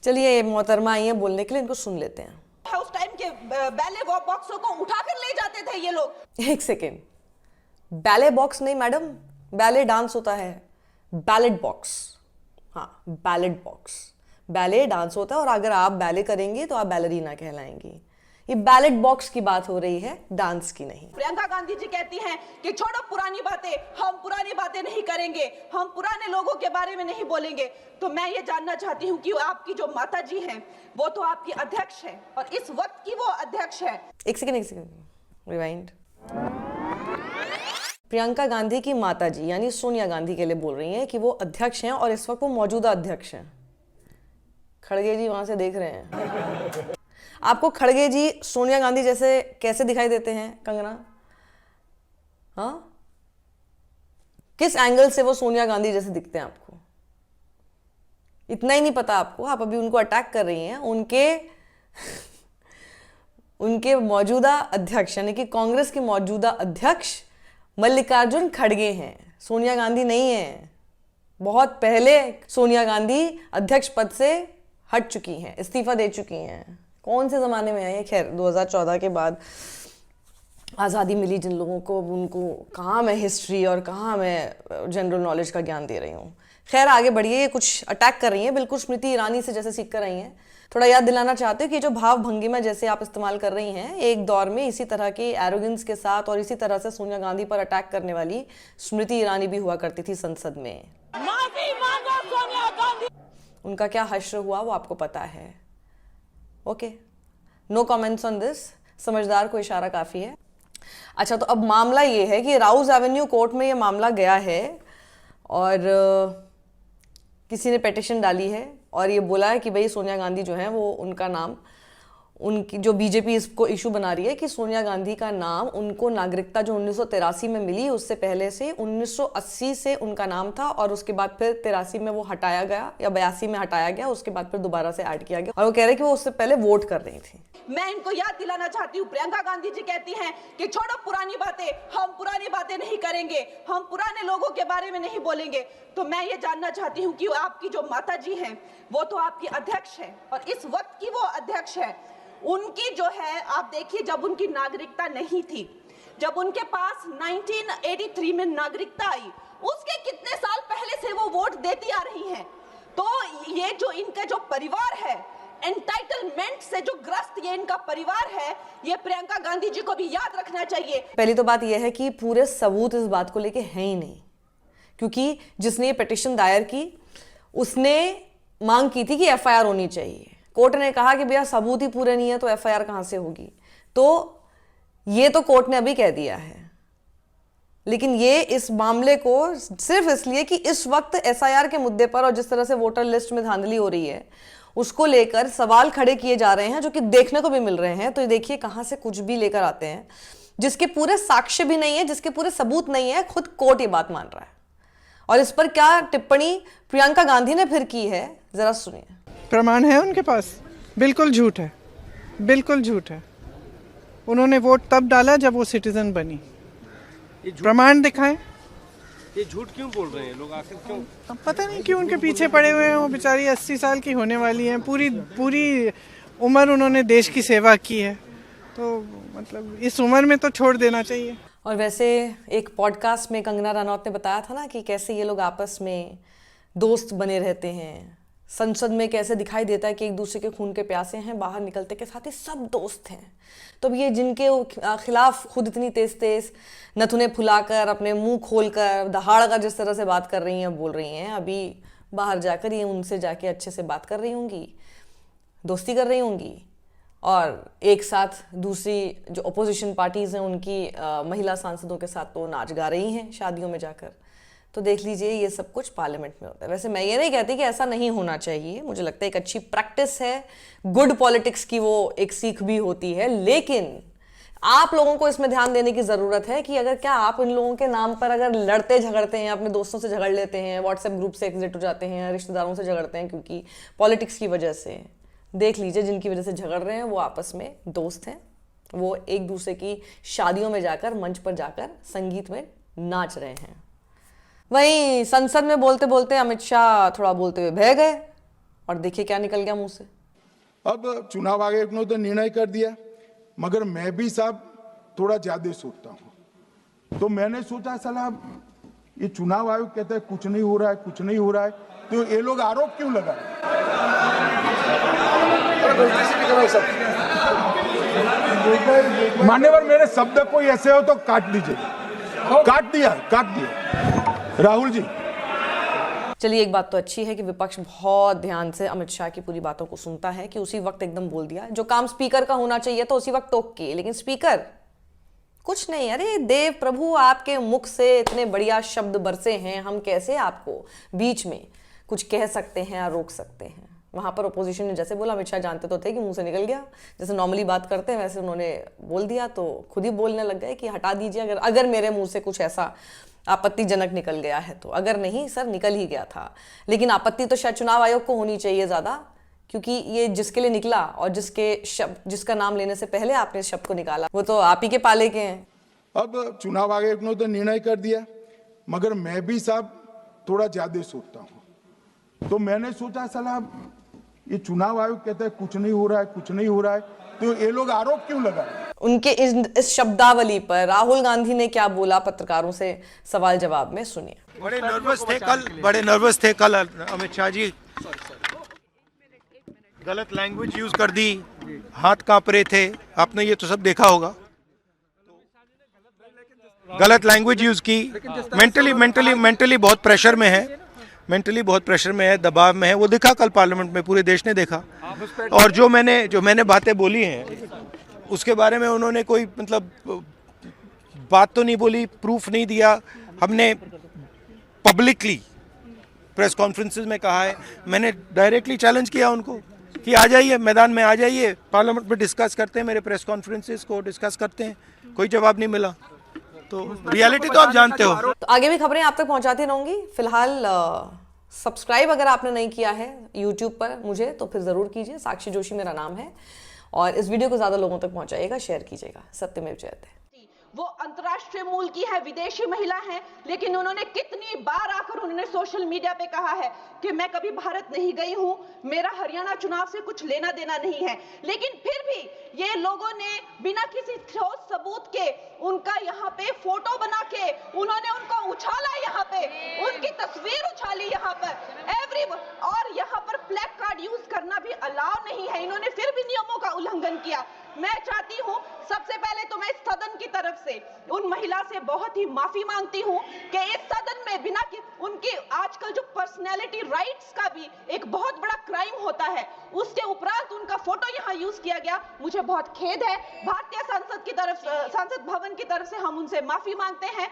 चलिए मोहतरमा आई है बोलने के लिए, इनको सुन लेते हैं। उस टाइम के बैले बॉक्सों को उठाकर ले जाते थे ये लोग। एक सेकेंड, बैले बॉक्स नहीं मैडम, बैले डांस होता है, बैलेट बॉक्स। हाँ, बैलेट बॉक्स, बैले डांस होता है और अगर आप बैले करेंगी तो आप बैलरीना कहलाएंगी। ये बैलेट बॉक्स की बात हो रही है, डांस की नहीं। प्रियंका गांधी जी कहती हैं कि छोड़ो पुरानी बातें, हम पुरानी बातें नहीं करेंगे, हम पुराने लोगों के बारे में नहीं बोलेंगे। तो मैं ये जानना चाहती हूँ कि आपकी जो माता जी हैं वो तो आपकी अध्यक्ष है और इस वक्त की वो अध्यक्ष है। एक सेकेंड, रिवाइंड। प्रियंका गांधी की माता जी यानी सोनिया गांधी के लिए बोल रही हैं कि वो अध्यक्ष हैं और इस वक्त वो मौजूदा अध्यक्ष हैं। खड़गे जी वहां से देख रहे हैं आपको। खड़गे जी सोनिया गांधी जैसे कैसे दिखाई देते हैं कंगना? हाँ, किस एंगल से वो सोनिया गांधी जैसे दिखते हैं आपको? इतना ही नहीं पता आपको? आप अभी उनको अटैक कर रही हैं। उनके मौजूदा अध्यक्ष यानी कि कांग्रेस के मौजूदा अध्यक्ष मल्लिकार्जुन खड़गे हैं, सोनिया गांधी नहीं है। बहुत पहले सोनिया गांधी अध्यक्ष पद से हट चुकी हैं, इस्तीफा दे चुकी हैं। कौन से ज़माने में आई है? खैर 2014 के बाद आज़ादी मिली जिन लोगों को, उनको कहाँ मैं हिस्ट्री और कहाँ मैं जनरल नॉलेज का ज्ञान दे रही हूँ। खैर आगे बढ़िए। ये कुछ अटैक कर रही हैं, बिल्कुल स्मृति ईरानी से जैसे सीख कर रही हैं। थोड़ा याद दिलाना चाहते हो कि जो भाव भंगिमा जैसे आप इस्तेमाल कर रही हैं, एक दौर में इसी तरह की एरोगेंस के साथ और इसी तरह से सोनिया गांधी पर अटैक करने वाली स्मृति ईरानी भी हुआ करती थी संसद में। माफी मांगो सोनिया गांधी। उनका क्या हश्र हुआ वो आपको पता है। Okay, no comments on this. समझदार को इशारा काफ़ी है। अच्छा, तो अब मामला ये है कि राउज एवेन्यू कोर्ट में ये मामला गया है और किसी ने पिटीशन डाली है और ये बोला है कि भाई सोनिया गांधी जो है वो उनका नाम, उनकी जो बीजेपी इसको इशू बना रही है कि सोनिया गांधी का नाम, उनको नागरिकता जो 1983 में मिली उससे पहले से 1980 से उनका नाम था और उसके बाद फिर 83 में वो हटाया गया या 82 में हटाया गया, उसके बाद फिर दोबारा से ऐड किया गया। और वो कह रहे हैं कि वो उससे पहले वोट कर रही थी। मैं इनको याद दिलाना चाहती हूँ, प्रियंका गांधी जी कहती हैं कि छोड़ो पुरानी बातें, हम पुरानी बातें नहीं करेंगे, हम पुराने लोगों के बारे में नहीं बोलेंगे। तो मैं ये जानना चाहती हूँ कि आपकी जो माता जी हैं वो तो आपकी अध्यक्ष है और इस वक्त की वो अध्यक्ष है। उनकी जो है, आप देखिए, जब उनकी नागरिकता नहीं थी, जब उनके पास 1983 में नागरिकता आई, उसके कितने साल पहले से वो वोट देती आ रही हैं। तो ये जो इनका जो परिवार है, एंटाइटलमेंट से जो ग्रस्त ये इनका परिवार है, ये प्रियंका गांधी जी को भी याद रखना चाहिए। पहली तो बात यह है कि पूरे सबूत इस बात को लेके हैं ही नहीं, क्योंकि जिसने ये पिटीशन दायर की उसने मांग की थी कि एफआईआर होनी चाहिए। कोर्ट ने कहा कि भैया सबूत ही पूरे नहीं है तो एफआईआर कहां से होगी। तो ये तो कोर्ट ने अभी कह दिया है, लेकिन ये इस मामले को सिर्फ इसलिए कि इस वक्त एसआईआर के मुद्दे पर और जिस तरह से वोटर लिस्ट में धांधली हो रही है उसको लेकर सवाल खड़े किए जा रहे हैं, जो कि देखने को भी मिल रहे हैं। तो देखिए कहां से कुछ भी लेकर आते हैं जिसके पूरे साक्ष्य भी नहीं है, जिसके पूरे सबूत नहीं है। खुद कोर्ट ये बात मान रहा है और इस पर क्या टिप्पणी प्रियंका गांधी ने फिर की है, जरा सुनिए। प्रमाण है उनके पास? बिल्कुल झूठ है, बिल्कुल झूठ है। उन्होंने वोट तब डाला जब वो सिटीजन बनी। प्रमाण दिखाएं। ये झूठ क्यों बोल रहे हैं लोग आखिर, क्यों? अब पता नहीं क्यों उनके पीछे पड़े हुए हैं। वो बेचारी 80 साल की होने वाली हैं, पूरी उम्र उन्होंने देश की सेवा की है, तो मतलब इस उम्र में तो छोड़ देना चाहिए। और वैसे एक पॉडकास्ट में कंगना रनौत ने बताया था ना कि कैसे ये लोग आपस में दोस्त बने रहते हैं। संसद में कैसे दिखाई देता है कि एक दूसरे के खून के प्यासे हैं, बाहर निकलते के साथ ही सब दोस्त हैं। तो ये जिनके खिलाफ खुद इतनी तेज नथुने फुलाकर, अपने मुंह खोलकर, दहाड़ कर जिस तरह से बात कर रही हैं, बोल रही हैं, अभी बाहर जाकर ये उनसे जाके अच्छे से बात कर रही होंगी, दोस्ती कर रही होंगी और एक साथ दूसरी जो अपोजिशन पार्टीज हैं उनकी महिला सांसदों के साथ तो नाच गा रही हैं शादियों में जाकर। तो देख लीजिए ये सब कुछ पार्लियामेंट में होता है। वैसे मैं ये नहीं कहती कि ऐसा नहीं होना चाहिए, मुझे लगता है एक अच्छी प्रैक्टिस है, गुड पॉलिटिक्स की वो एक सीख भी होती है, लेकिन आप लोगों को इसमें ध्यान देने की जरूरत है कि अगर क्या आप इन लोगों के नाम पर अगर लड़ते झगड़ते हैं, अपने दोस्तों से झगड़ लेते हैं, व्हाट्सएप ग्रुप से एग्जिट हो जाते हैं, रिश्तेदारों से झगड़ते हैं क्योंकि पॉलिटिक्स की वजह से, देख लीजिए जिनकी वजह से झगड़ रहे हैं वो आपस में दोस्त हैं, वो एक दूसरे की शादियों में जाकर, मंच पर जाकर संगीत में नाच रहे हैं। वहीं संसद में बोलते बोलते अमित शाह थोड़ा बोलते हुए बह गए। और देखिए क्या निकल गया मुंह से। अब चुनाव आयोग ने तो निर्णय कर दिया, मगर मैं भी साहब थोड़ा ज्यादा सोचता हूँ। तो मैंने सोचा साला ये चुनाव आयोग कहता है कुछ नहीं हो रहा है, कुछ नहीं हो रहा है, तो ये लोग आरोप क्यों लगा रहे हैं? मान्यवर, मेरे शब्द कोई ऐसे हो तो काट दीजिए। काट दिया राहुल जी। चलिए, एक बात तो अच्छी है कि विपक्ष बहुत ध्यान से अमित शाह की पूरी बातों को सुनता है कि उसी वक्त एकदम बोल दिया। जो काम स्पीकर का होना चाहिए तो उसी वक्त टोक के, लेकिन स्पीकर कुछ नहीं। अरे देव प्रभु, आपके मुख से इतने बढ़िया शब्द बरसे हैं, हम कैसे आपको बीच में कुछ कह सकते हैं या रोक सकते हैं। वहां पर ओपोजिशन ने जैसे बोला, अमित शाह जानते तो थे कि मुंह से निकल गया, जैसे नॉर्मली बात करते हैं वैसे उन्होंने बोल दिया, तो खुद ही बोलने लग गए कि हटा दीजिए अगर मेरे मुंह से कुछ ऐसा आपत्तिजनक निकल गया है तो। अगर नहीं सर, निकल ही गया था। लेकिन आपत्ति तो शायद चुनाव आयोग को होनी चाहिए ज्यादा, क्योंकि ये जिसके लिए निकला और जिसका नाम लेने से पहले आपने इस शब्द को निकाला, वो तो आप ही के पाले के हैं। अब चुनाव आयोग ने तो निर्णय कर दिया, मगर मैं भी साहब थोड़ा ज्यादा सोचता हूँ। तो मैंने सोचा साला ये चुनाव आयोग कहता है कुछ नहीं हो रहा है, कुछ नहीं हो रहा है, तो ये लोग आरोप क्यों लगा रहे हैं? उनके इस शब्दावली पर राहुल गांधी ने क्या बोला पत्रकारों से सवाल जवाब में, सुनिए। बड़े नर्वस थे कल अमित शाह जी। गलत लैंग्वेज यूज कर दी, हाथ कांप रहे थे, आपने ये तो सब देखा होगा। गलत लैंग्वेज यूज की, मेंटली बहुत प्रेशर में है, दबाव में है। वो दिखा कल पार्लियामेंट में, पूरे देश ने देखा। और जो मैंने बातें बोली हैं उसके बारे में उन्होंने कोई मतलब बात तो नहीं बोली, प्रूफ नहीं दिया। हमने पब्लिकली प्रेस कॉन्फ्रेंसेस में कहा है, मैंने डायरेक्टली चैलेंज किया उनको कि आ जाइए मैदान में, आ जाइए पार्लियामेंट में डिस्कस करते हैं, मेरे प्रेस कॉन्फ्रेंसेस को डिस्कस करते हैं। कोई जवाब नहीं मिला। तो रियलिटी तो आप जानते हो। तो आगे भी खबरें आप तक पहुंचाती रहूंगी। फिलहाल सब्सक्राइब अगर आपने नहीं किया है यूट्यूब पर मुझे, तो फिर जरूर कीजिए। साक्षी जोशी मेरा नाम है, और इस वीडियो को ज्यादा लोगों तक पहुंचाइएगा, शेयर कीजिएगा। सत्यमेव जयते। वो अंतर्राष्ट्रीय मूल की है, विदेशी महिला है, लेकिन उन्होंने कितनी बार आकर उन्होंने सोशल मीडिया पे कहा है कि मैं कभी भारत नहीं गई हूं, मेरा हरियाणा चुनाव से कुछ लेना देना नहीं है। लेकिन फिर भी ये लोगों ने बिना किसी ठोस सबूत के उनका यहाँ पे फोटो बना के उन्होंने उनका उछाला, यहाँ पे उनकी तस्वीर उछाली यहाँ पर और यहाँ पर प्लेक कार्ड यूज करना भी अलाउ नहीं है। इन्होंने फिर भी नियमों का उल्लंघन किया। मैं चाहती हूँ सबसे पहले तो मैं इस सदन की तरफ से उन महिला से बहुत ही माफी मांगती हूँ कि इस सदन में बिना कि उनकी आजकल जो पर्सनैलिटी राइट्स का भी एक बहुत बड़ा क्राइम होता है, उसके उपरांत उनका फोटो यहाँ यूज किया गया। मुझे बहुत खेद है। भारतीय संसद भवन की तरफ से हम उनसे माफी मांगते हैं।